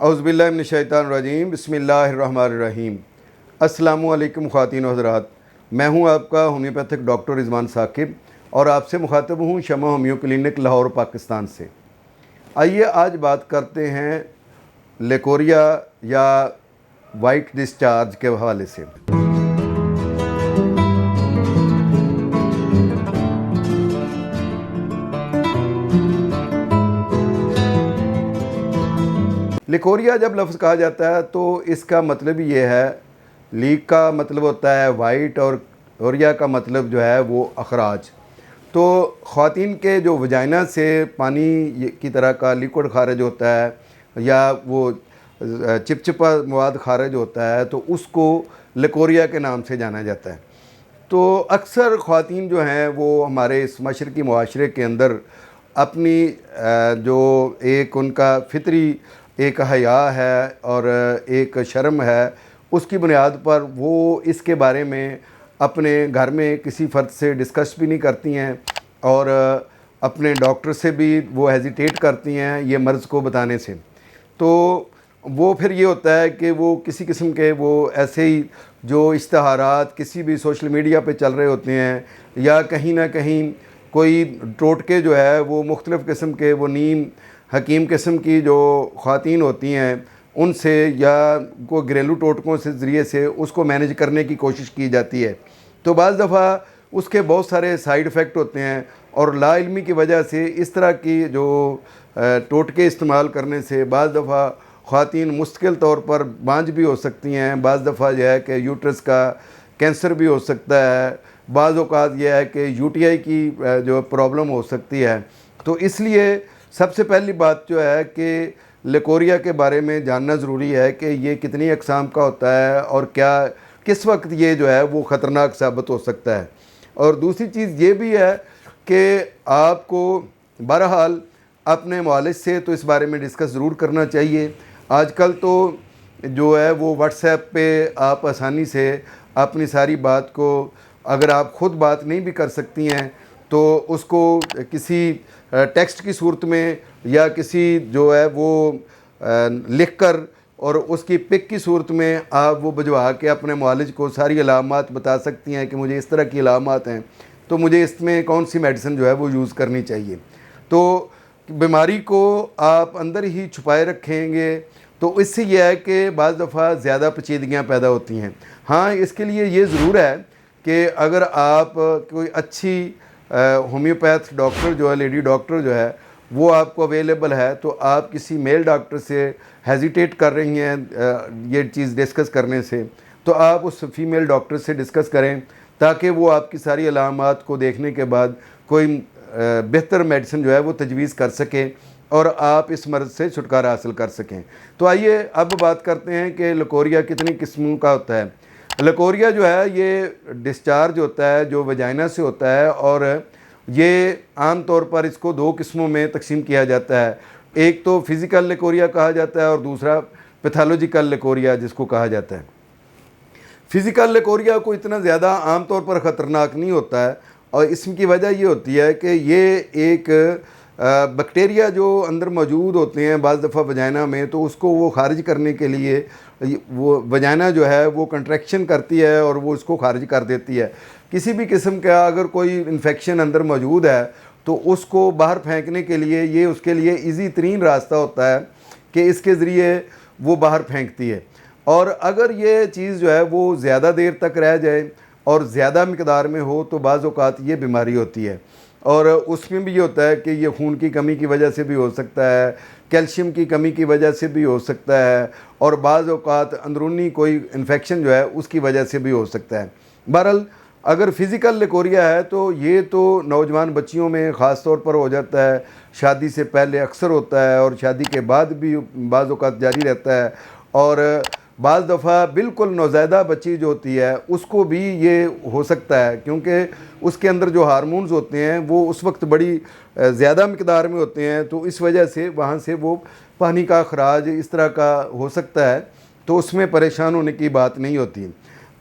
اعوذ باللہ من الشیطان الرجیم، بسم اللہ الرحمن الرحیم۔ السلام علیکم خواتین و حضرات، میں ہوں آپ کا ہومیوپیتھک ڈاکٹر رضوان ثاقب اور آپ سے مخاطب ہوں شمع ہومیو کلینک لاہور پاکستان سے۔ آئیے آج بات کرتے ہیں لیکوریا یا وائٹ ڈسچارج کے حوالے سے۔ لیکوریا جب لفظ کہا جاتا ہے تو اس کا مطلب یہ ہے، لیک کا مطلب ہوتا ہے وائٹ اور اوریا کا مطلب جو ہے وہ اخراج۔ تو خواتین کے جو وجائنا سے پانی کی طرح کا لیکوڈ خارج ہوتا ہے یا وہ چپچپا مواد خارج ہوتا ہے تو اس کو لیکوریا کے نام سے جانا جاتا ہے۔ تو اکثر خواتین جو ہیں وہ ہمارے اس مشرقی معاشرے کے اندر اپنی جو ایک ان کا فطری ایک حیا ہے اور ایک شرم ہے، اس کی بنیاد پر وہ اس کے بارے میں اپنے گھر میں کسی فرد سے ڈسکس بھی نہیں کرتی ہیں اور اپنے ڈاکٹر سے بھی وہ ہیزیٹیٹ کرتی ہیں یہ مرض کو بتانے سے۔ تو وہ پھر یہ ہوتا ہے کہ وہ کسی قسم کے وہ ایسے ہی جو اشتہارات کسی بھی سوشل میڈیا پہ چل رہے ہوتے ہیں یا کہیں نہ کہیں کوئی ٹوٹکے جو ہے وہ مختلف قسم کے وہ نیم حکیم قسم کی جو خواتین ہوتی ہیں ان سے یا کوئی گھریلو ٹوٹکوں سے ذریعے سے اس کو مینیج کرنے کی کوشش کی جاتی ہے۔ تو بعض دفعہ اس کے بہت سارے سائیڈ ایفیکٹ ہوتے ہیں اور لا علمی کی وجہ سے اس طرح کی جو ٹوٹکے استعمال کرنے سے بعض دفعہ خواتین مستقل طور پر بانجھ بھی ہو سکتی ہیں، بعض دفعہ یہ ہے کہ یوٹرس کا کینسر بھی ہو سکتا ہے، بعض اوقات یہ ہے کہ یو ٹی آئی کی جو پرابلم ہو سکتی ہے۔ تو اس لیے سب سے پہلی بات جو ہے کہ لیکوریا کے بارے میں جاننا ضروری ہے کہ یہ کتنی اقسام کا ہوتا ہے اور کس وقت یہ جو ہے وہ خطرناک ثابت ہو سکتا ہے۔ اور دوسری چیز یہ بھی ہے کہ آپ کو بہرحال اپنے معالج سے تو اس بارے میں ڈسکس ضرور کرنا چاہیے۔ آج کل تو جو ہے وہ واٹس ایپ پہ آپ آسانی سے اپنی ساری بات کو، اگر آپ خود بات نہیں بھی کر سکتی ہیں تو اس کو کسی ٹیکسٹ کی صورت میں یا کسی جو ہے وہ لکھ کر اور اس کی پک کی صورت میں آپ وہ بھجوا کے اپنے معالج کو ساری علامات بتا سکتی ہیں کہ مجھے اس طرح کی علامات ہیں تو مجھے اس میں کون سی میڈیسن جو ہے وہ یوز کرنی چاہیے۔ تو بیماری کو آپ اندر ہی چھپائے رکھیں گے تو اس سے یہ ہے کہ بعض دفعہ زیادہ پیچیدگیاں پیدا ہوتی ہیں۔ ہاں، اس کے لیے یہ ضرور ہے کہ اگر آپ کوئی اچھی ہومیوپیتھ ڈاکٹر جو ہے، لیڈی ڈاکٹر جو ہے وہ آپ کو اویلیبل ہے تو آپ کسی میل ڈاکٹر سے ہیزیٹیٹ کر رہی ہیں یہ چیز ڈسکس کرنے سے تو آپ اس فیمیل ڈاکٹر سے ڈسکس کریں تاکہ وہ آپ کی ساری علامات کو دیکھنے کے بعد کوئی بہتر میڈیسن جو ہے وہ تجویز کر سکیں اور آپ اس مرض سے چھٹکارا حاصل کر سکیں۔ تو آئیے اب بات کرتے ہیں کہ لیکوریا کتنی قسموں کا ہوتا ہے۔ لیکوریا جو ہے یہ ڈسچارج ہوتا ہے جو وجائنا سے ہوتا ہے اور یہ عام طور پر اس کو دو قسموں میں تقسیم کیا جاتا ہے۔ ایک تو فزیکل لیکوریا کہا جاتا ہے اور دوسرا پیتھولوجیکل لیکوریا جس کو کہا جاتا ہے۔ فزیکل لیکوریا کو اتنا زیادہ عام طور پر خطرناک نہیں ہوتا ہے اور اس کی وجہ یہ ہوتی ہے کہ یہ ایک بیکٹیریا جو اندر موجود ہوتے ہیں بعض دفعہ وجائنا میں تو اس کو وہ خارج کرنے کے لیے وہ وجائنا جو ہے وہ کنٹریکشن کرتی ہے اور وہ اس کو خارج کر دیتی ہے۔ کسی بھی قسم کا اگر کوئی انفیکشن اندر موجود ہے تو اس کو باہر پھینکنے کے لیے یہ اس کے لیے ایزی ترین راستہ ہوتا ہے کہ اس کے ذریعے وہ باہر پھینکتی ہے۔ اور اگر یہ چیز جو ہے وہ زیادہ دیر تک رہ جائے اور زیادہ مقدار میں ہو تو بعض اوقات یہ بیماری ہوتی ہے اور اس میں بھی یہ ہوتا ہے کہ یہ خون کی کمی کی وجہ سے بھی ہو سکتا ہے، کیلشیم کی کمی کی وجہ سے بھی ہو سکتا ہے اور بعض اوقات اندرونی کوئی انفیکشن جو ہے اس کی وجہ سے بھی ہو سکتا ہے۔ بہرحال اگر فزیکل لیکوریا ہے تو یہ تو نوجوان بچیوں میں خاص طور پر ہو جاتا ہے، شادی سے پہلے اکثر ہوتا ہے اور شادی کے بعد بھی بعض اوقات جاری رہتا ہے اور بعض دفعہ بالکل نوزائیدہ بچی جو ہوتی ہے اس کو بھی یہ ہو سکتا ہے کیونکہ اس کے اندر جو ہارمونز ہوتے ہیں وہ اس وقت بڑی زیادہ مقدار میں ہوتے ہیں تو اس وجہ سے وہاں سے وہ پانی کا اخراج اس طرح کا ہو سکتا ہے تو اس میں پریشان ہونے کی بات نہیں ہوتی۔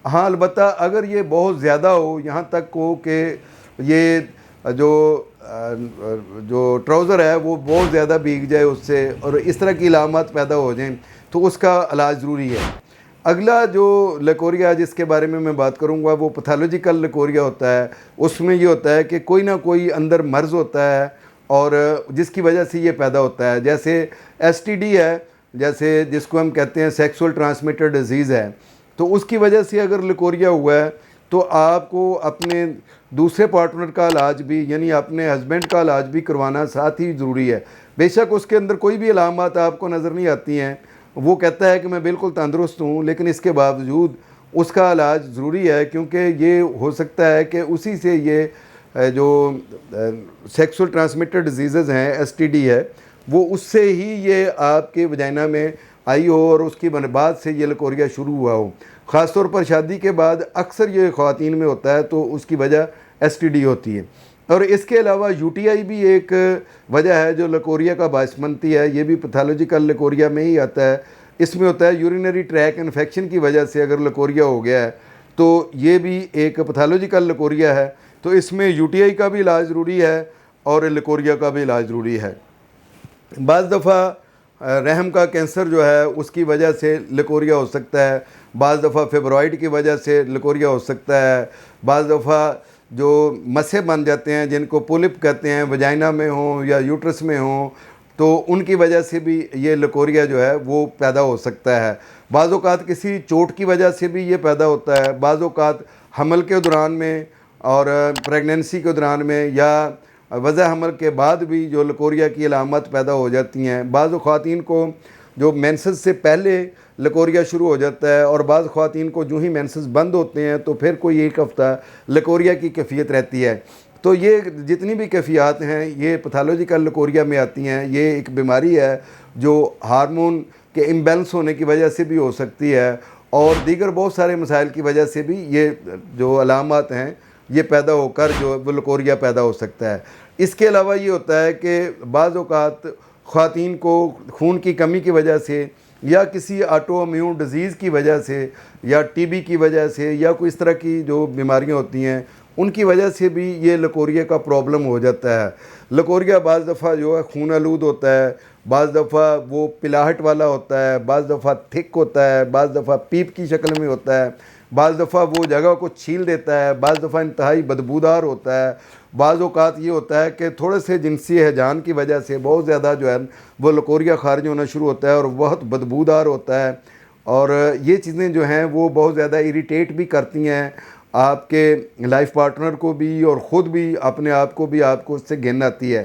ہاں البتہ اگر یہ بہت زیادہ ہو، یہاں تک ہو کہ یہ جو ٹراؤزر ہے وہ بہت زیادہ بھیگ جائے اس سے اور اس طرح کی علامات پیدا ہو جائیں تو اس کا علاج ضروری ہے۔ اگلا جو لیکوریا جس کے بارے میں بات کروں گا وہ پیتھولوجیکل لیکوریا ہوتا ہے۔ اس میں یہ ہوتا ہے کہ کوئی نہ کوئی اندر مرض ہوتا ہے اور جس کی وجہ سے یہ پیدا ہوتا ہے، جیسے ایس ٹی ڈی ہے، جیسے جس کو ہم کہتے ہیں سیکسول ٹرانسمیٹڈ ڈیزیز ہے، تو اس کی وجہ سے اگر لیکوریا ہوا ہے تو آپ کو اپنے دوسرے پارٹنر کا علاج بھی، یعنی اپنے ہسبینڈ کا علاج بھی کروانا ساتھ ہی ضروری ہے۔ بے شک اس کے اندر کوئی بھی علامات آپ کو نظر نہیں آتی ہیں، وہ کہتا ہے کہ میں بالکل تندرست ہوں، لیکن اس کے باوجود اس کا علاج ضروری ہے، کیونکہ یہ ہو سکتا ہے کہ اسی سے یہ جو سیکسول ٹرانسمیٹڈ ڈیزیزز ہیں، ایس ٹی ڈی ہے، وہ اس سے ہی یہ آپ کے وجائنا میں آئی ہو اور اس کی بعد سے یہ لیکوریا شروع ہوا ہو۔ خاص طور پر شادی کے بعد اکثر یہ خواتین میں ہوتا ہے تو اس کی وجہ ایس ٹی ڈی ہوتی ہے۔ اور اس کے علاوہ یو ٹی آئی بھی ایک وجہ ہے جو لیکوریا کا باعث بنتی ہے، یہ بھی پیتھولوجیکل لیکوریا میں ہی آتا ہے۔ اس میں ہوتا ہے یورینری ٹریک انفیکشن کی وجہ سے اگر لیکوریا ہو گیا ہے تو یہ بھی ایک پیتھولوجیکل لیکوریا ہے، تو اس میں یو ٹی آئی کا بھی علاج ضروری ہے اور لیکوریا کا بھی علاج ضروری ہے۔ بعض دفعہ رحم کا کینسر جو ہے اس کی وجہ سے لیکوریا ہو سکتا ہے، بعض دفعہ فیبرائڈ کی وجہ سے لیکوریا ہو سکتا ہے، بعض دفعہ جو مسے بن جاتے ہیں جن کو پولپ کہتے ہیں، وجائنا میں ہوں یا یوٹرس میں ہوں، تو ان کی وجہ سے بھی یہ لیکوریا جو ہے وہ پیدا ہو سکتا ہے۔ بعض اوقات کسی چوٹ کی وجہ سے بھی یہ پیدا ہوتا ہے، بعض اوقات حمل کے دوران میں اور پریگننسی کے دوران میں یا وضع حمل کے بعد بھی جو لیکوریا کی علامات پیدا ہو جاتی ہیں۔ بعض خواتین کو جو مینسز سے پہلے لیکوریا شروع ہو جاتا ہے اور بعض خواتین کو جو ہی مینسز بند ہوتے ہیں تو پھر کوئی ایک ہفتہ لیکوریا کی کیفیت رہتی ہے۔ تو یہ جتنی بھی کیفیات ہیں یہ پیتھولوجیکل لیکوریا میں آتی ہیں۔ یہ ایک بیماری ہے جو ہارمون کے امبیلنس ہونے کی وجہ سے بھی ہو سکتی ہے اور دیگر بہت سارے مسائل کی وجہ سے بھی یہ جو علامات ہیں یہ پیدا ہو کر جو لیکوریا پیدا ہو سکتا ہے۔ اس کے علاوہ یہ ہوتا ہے کہ بعض اوقات خواتین کو خون کی کمی کی وجہ سے یا کسی آٹو امیون ڈیزیز کی وجہ سے یا ٹی بی کی وجہ سے یا کوئی اس طرح کی جو بیماریاں ہوتی ہیں ان کی وجہ سے بھی یہ لیکوریا کا پرابلم ہو جاتا ہے۔ لیکوریا بعض دفعہ جو ہے خون آلود ہوتا ہے، بعض دفعہ وہ پلاہٹ والا ہوتا ہے، بعض دفعہ تھک ہوتا ہے، بعض دفعہ پیپ کی شکل میں ہوتا ہے، بعض دفعہ وہ جگہ کو چھیل دیتا ہے، بعض دفعہ انتہائی بدبودار ہوتا ہے، بعض اوقات یہ ہوتا ہے کہ تھوڑے سے جنسی ہیجان کی وجہ سے بہت زیادہ جو ہے وہ لیکوریا خارج ہونا شروع ہوتا ہے اور بہت بدبودار ہوتا ہے، اور یہ چیزیں جو ہیں وہ بہت زیادہ اریٹیٹ بھی کرتی ہیں آپ کے لائف پارٹنر کو بھی اور خود بھی اپنے آپ کو بھی، آپ کو اس سے گھن آتی ہے۔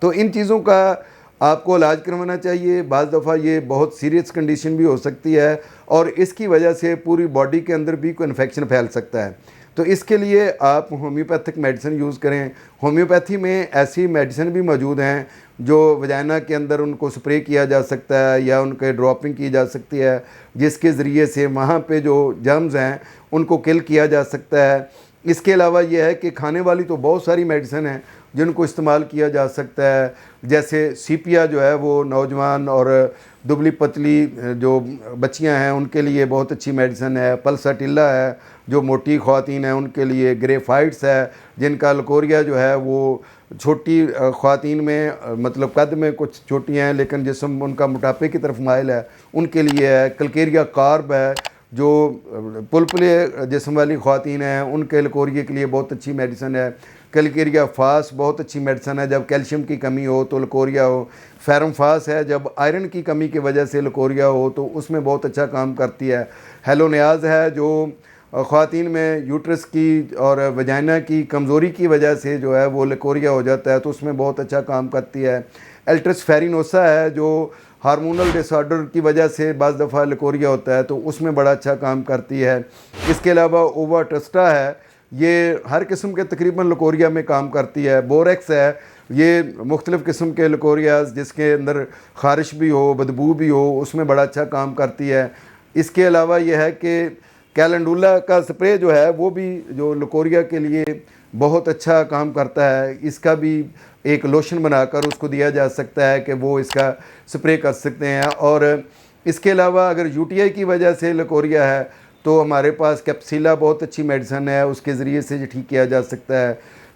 تو ان چیزوں کا آپ کو علاج کروانا چاہیے۔ بعض دفعہ یہ بہت سیریس کنڈیشن بھی ہو سکتی ہے اور اس کی وجہ سے پوری باڈی کے اندر بھی کوئی انفیکشن پھیل سکتا ہے، تو اس کے لیے آپ ہومیوپیتھک میڈیسن یوز کریں۔ ہومیوپیتھی میں ایسی میڈیسن بھی موجود ہیں جو وجائنا کے اندر ان کو سپرے کیا جا سکتا ہے یا ان کے ڈراپنگ کی جا سکتی ہے، جس کے ذریعے سے وہاں پہ جو جرمز ہیں ان کو کل کیا جا سکتا ہے۔ اس کے علاوہ یہ ہے کہ کھانے والی تو بہت ساری میڈیسن ہیں جن کو استعمال کیا جا سکتا ہے، جیسے سیپیا جو ہے وہ نوجوان اور دبلی پتلی جو بچیاں ہیں ان کے لیے بہت اچھی میڈیسن ہے، پلساٹیلا ہے جو موٹی خواتین ہیں ان کے لیے، گریفائٹس ہے جن کا لیکوریا جو ہے وہ چھوٹی خواتین میں مطلب قد میں کچھ چھوٹی ہیں لیکن جسم ان کا موٹاپے کی طرف مائل ہے ان کے لیے ہے، کلکیریا کارب ہے جو پلپلے جسم والی خواتین ہیں ان کے لیکوریا کے لیے بہت اچھی میڈیسن ہے، کلکیریا فاس بہت اچھی میڈیسن ہے جب کیلشیم کی کمی ہو تو لیکوریا ہو، فیرم فاس ہے جب آئرن کی کمی کی وجہ سے لیکوریا ہو تو اس میں بہت اچھا کام کرتی ہے، ہیلونیاز ہے جو خواتین میں یوٹرس کی اور وجائنا کی کمزوری کی وجہ سے جو ہے وہ لیکوریا ہو جاتا ہے تو اس میں بہت اچھا کام کرتی ہے، الٹرس فیرینوسا ہے جو ہارمونل ڈس آرڈر کی وجہ سے بعض دفعہ لیکوریا ہوتا ہے تو اس میں بڑا اچھا کام کرتی ہے۔ اس کے علاوہ اووا ٹسٹا ہے، یہ ہر قسم کے تقریباً لیکوریا میں کام کرتی ہے، بوریکس ہے، یہ مختلف قسم کے لیکوریاز جس کے اندر خارش بھی ہو بدبو بھی ہو اس میں بڑا اچھا کام کرتی ہے۔ اس کے علاوہ یہ ہے کہ کیلنڈولا کا سپرے جو ہے وہ بھی جو لیکوریا کے لیے بہت اچھا کام کرتا ہے، اس کا بھی ایک لوشن بنا کر اس کو دیا جا سکتا ہے کہ وہ اس کا سپرے کر سکتے ہیں۔ اور اس کے علاوہ اگر یو ٹی آئی کی وجہ سے لیکوریا ہے تو ہمارے پاس کیپسیلا بہت اچھی میڈیسن ہے، اس کے ذریعے سے یہ ٹھیک کیا جا سکتا ہے۔